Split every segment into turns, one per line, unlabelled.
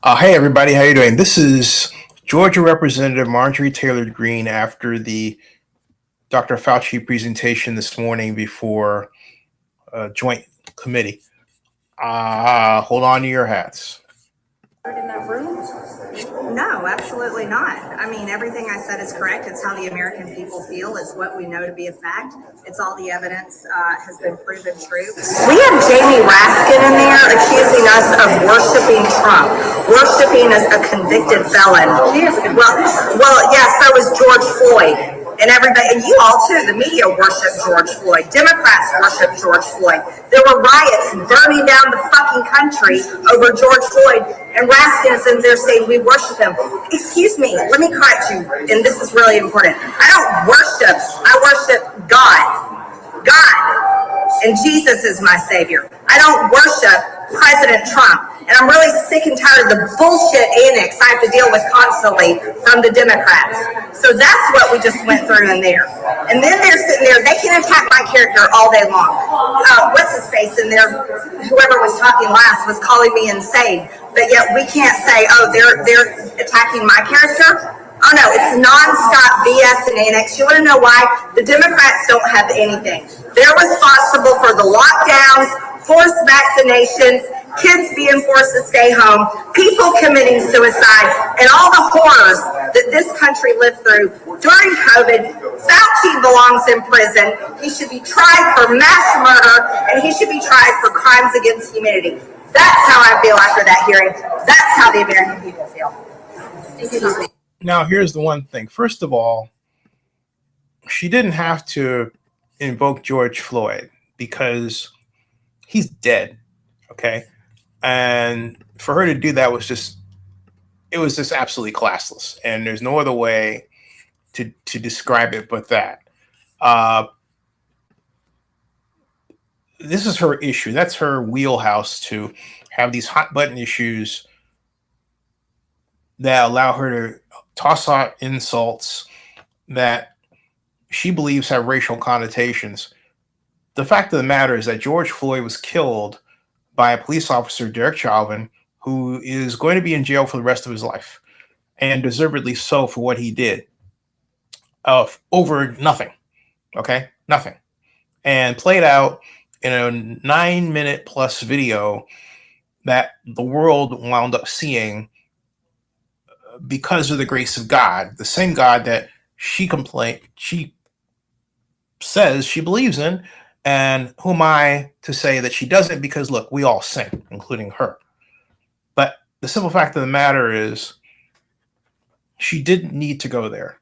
Hey everybody, how you doing? This is Georgia Representative Marjorie Taylor Greene after the Dr. Fauci presentation this morning before a joint committee. Hold on to your hats.
In that room? No, absolutely not. I mean, everything I said is correct. It's how the American people feel. It's what we know to be a fact. It's all the evidence has been proven true. We have Jamie Raskin in there accusing us of worshiping Trump, worshiping as a convicted felon. Well, yeah, so is George Floyd. And everybody, and you all too, the media worship George Floyd. Democrats worship George Floyd. There were riots burning down the fucking country over George Floyd, and Raskin is in there saying we worship him. Excuse me, let me correct you, and this is really important. I don't worship, I worship God. God. And Jesus is my savior. I don't worship President Trump. And I'm really sick and tired of the bullshit annex I have to deal with constantly from the Democrats. So that's what we just went through in there. And then they're sitting there, they can attack my character all day long. What's his face in there? Whoever was talking last was calling me insane. But yet we can't say, oh, they're attacking my character. Oh no, it's nonstop BS and annex. You want to know why? The Democrats don't have anything. They're responsible for the lockdowns, forced vaccinations, kids being forced to stay home, people committing suicide, and all the horrors that this country lived through during COVID. Fauci belongs in prison. He should be tried for mass murder, and he should be tried for crimes against humanity. That's how I feel after that hearing. That's how the American people feel. Excuse me.
Now, here's the one thing. First of all, she didn't have to invoke George Floyd because he's dead, okay? And for her to do that was just absolutely classless. And there's no other way to describe it but that. This is her issue. That's her wheelhouse, to have these hot button issues that allow her to toss out insults that she believes have racial connotations. The fact of the matter is that George Floyd was killed by a police officer, Derek Chauvin, who is going to be in jail for the rest of his life, and deservedly so for what he did, over nothing. Okay, nothing. And played out in a 9-minute plus video that the world wound up seeing because of the grace of God, the same God that she says she believes in. And who am I to say that she doesn't? Because look, we all sin, including her. But the simple fact of the matter is, she didn't need to go there.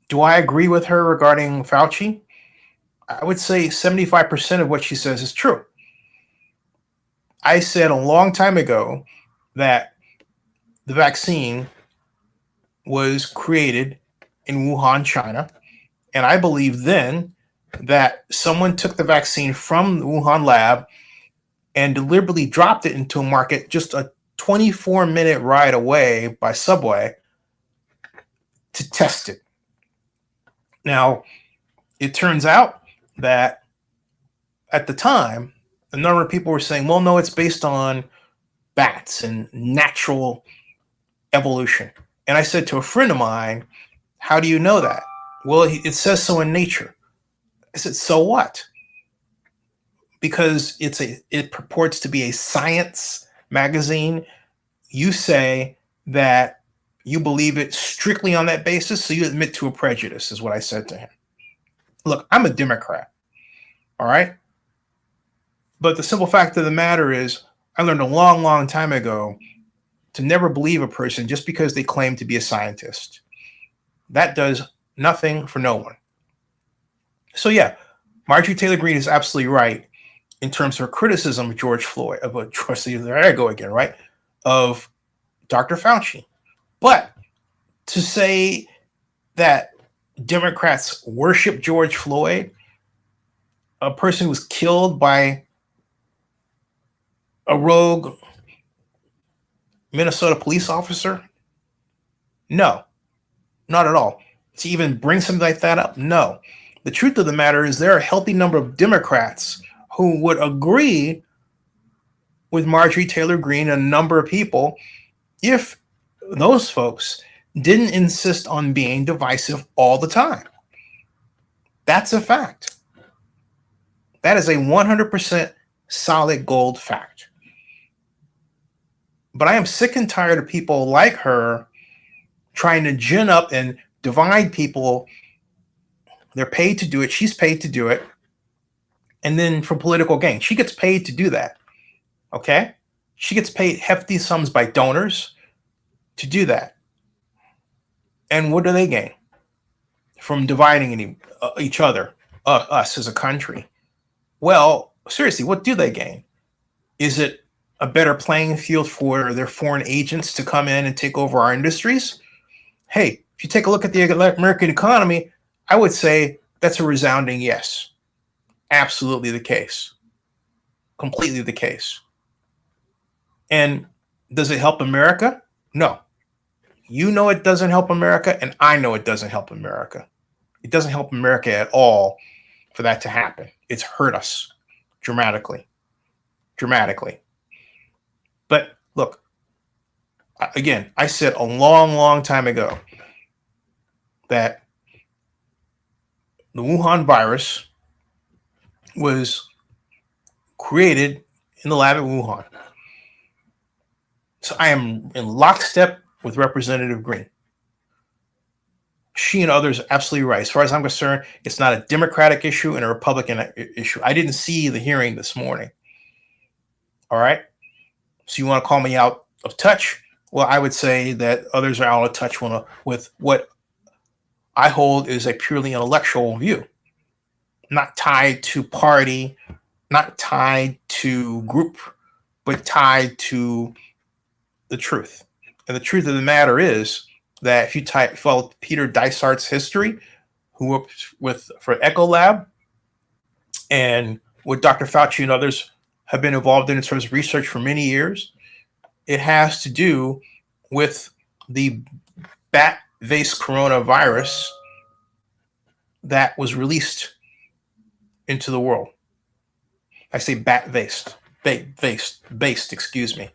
Do I agree with her regarding Fauci? I would say 75% of what she says is true. I said a long time ago that the vaccine was created in Wuhan, China. And I believe then that someone took the vaccine from the Wuhan lab and deliberately dropped it into a market just a 24-minute ride away by subway to test it. Now, it turns out that at the time, a number of people were saying, well, no, it's based on bats and natural evolution. And I said to a friend of mine, how do you know that? Well, it says so in Nature. I said, so what? Because it purports to be a science magazine. You say that you believe it strictly on that basis, so you admit to a prejudice, is what I said to him. Look, I'm a Democrat, all right? But the simple fact of the matter is, I learned a long, long time ago to never believe a person just because they claim to be a scientist. That does nothing for no one. So yeah, Marjorie Taylor Greene is absolutely right in terms of her criticism of George Floyd, there I go again, right? Of Dr. Fauci. But to say that Democrats worship George Floyd, a person who was killed by a rogue Minnesota police officer? No, not at all. To even bring something like that up? No. The truth of the matter is there are a healthy number of Democrats who would agree with Marjorie Taylor Greene and a number of people if those folks didn't insist on being divisive all the time. That's a fact. That is a 100% solid gold fact. But I am sick and tired of people like her trying to gin up and divide people. They're paid to do it. She's paid to do it. And then for political gain, she gets paid to do that. Okay? She gets paid hefty sums by donors to do that. And what do they gain from dividing each other, us as a country? Well, seriously, what do they gain? Is it a better playing field for their foreign agents to come in and take over our industries? Hey, if you take a look at the American economy, I would say that's a resounding yes. Absolutely the case. Completely the case. And does it help America? No. You know it doesn't help America, and I know it doesn't help America. It doesn't help America at all for that to happen. It's hurt us dramatically. Dramatically. But look, again, I said a long, long time ago that the Wuhan virus was created in the lab at Wuhan. So I am in lockstep with Representative Greene. She and others are absolutely right. As far as I'm concerned, it's not a Democratic issue and a Republican issue. I didn't see the hearing this morning. All right. So you want to call me out of touch? Well, I would say that others are out of touch with what I hold is a purely intellectual view, not tied to party, not tied to group, but tied to the truth. And the truth of the matter is that if you follow Peter Dysart's history, who worked for Ecolab, and what Dr. Fauci and others have been involved in terms of research for many years, it has to do with the bat-based coronavirus that was released into the world. I say bat-based, excuse me.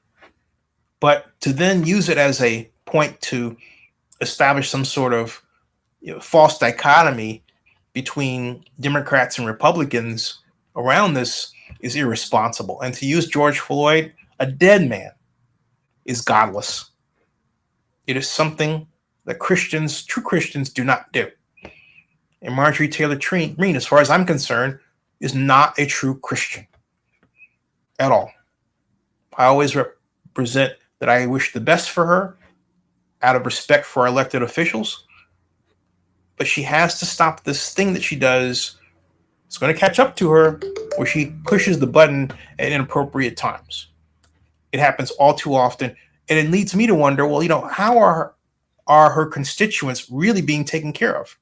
But to then use it as a point to establish some sort of false dichotomy between Democrats and Republicans around this is irresponsible. And to use George Floyd, a dead man, is godless. It is something that Christians, true Christians, do not do. And Marjorie Taylor Greene, as far as I'm concerned, is not a true Christian at all. I always represent that I wish the best for her out of respect for our elected officials. But she has to stop this thing that she does. It's going to catch up to her where she pushes the button at inappropriate times. It happens all too often. And it leads me to wonder, well, how are her constituents really being taken care of?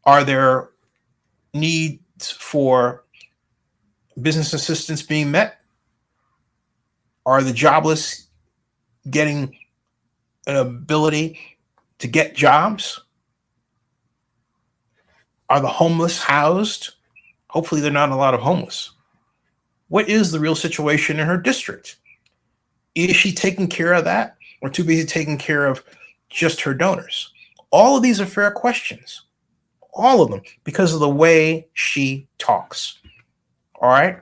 Are there needs for business assistance being met? Are the jobless getting an ability to get jobs? Are the homeless housed? Hopefully there are not a lot of homeless. What is the real situation in her district? Is she taking care of that, or too busy taking care of just her donors? All of these are fair questions. All of them, because of the way she talks. All right?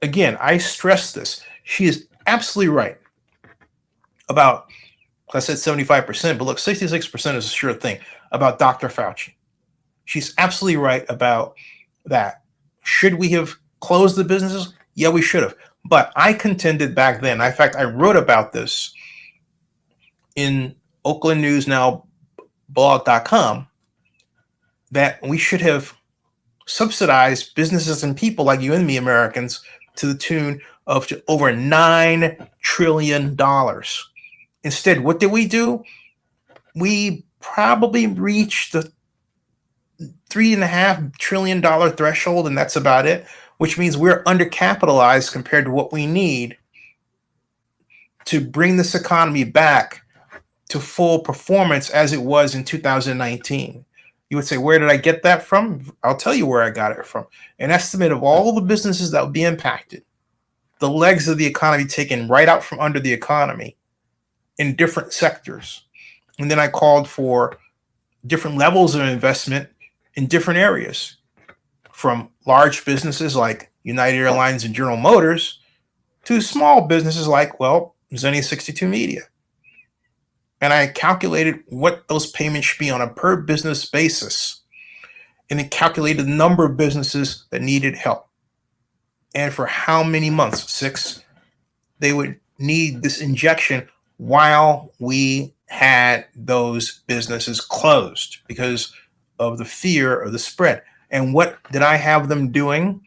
Again, I stress this. She is absolutely right about, I said 75%, but look, 66% is a sure thing about Dr. Fauci. She's absolutely right about that. Should we have closed the businesses? Yeah, we should have. But I contended back then, in fact, I wrote about this in Oakland News Now blog.com, that we should have subsidized businesses and people like you and me, Americans, to the tune of over $9 trillion. Instead, what did we do? We probably reached the $3.5 trillion threshold, and that's about it, which means we're undercapitalized compared to what we need to bring this economy back to full performance as it was in 2019. You would say, where did I get that from? I'll tell you where I got it from. An estimate of all the businesses that would be impacted the legs of the economy taken right out from under the economy in different sectors. And then I called for different levels of investment in different areas, from large businesses like United Airlines and General Motors to small businesses like, well, Zenny 62 Media. And I calculated what those payments should be on a per business basis. And then calculated the number of businesses that needed help. And for how many months, 6, they would need this injection while we had those businesses closed because of the fear of the spread. And what did I have them doing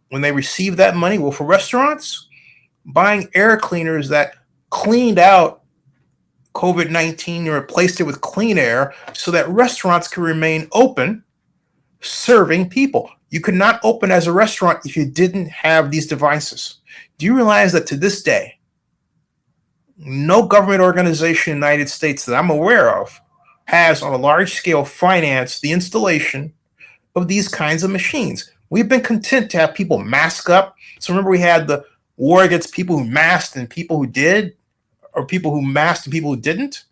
when they received that money? Well, for restaurants, buying air cleaners that cleaned out COVID-19 and replaced it with clean air so that restaurants could remain open, serving people. You could not open as a restaurant if you didn't have these devices. Do you realize that to this day, no government organization in the United States that I'm aware of has on a large scale financed the installation of these kinds of machines? We've been content to have people mask up. So remember, we had the war against people who masked and people who did, or people who masked and people who didn't.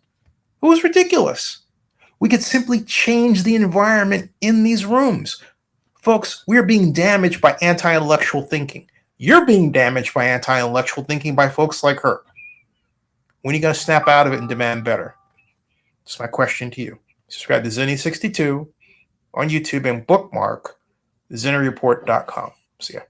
It was ridiculous. We could simply change the environment in these rooms. Folks, we're being damaged by anti-intellectual thinking. You're being damaged by anti-intellectual thinking by folks like her. When are you going to snap out of it and demand better? That's my question to you. Subscribe to Zenny62 on YouTube and bookmark zenreport.com. See ya.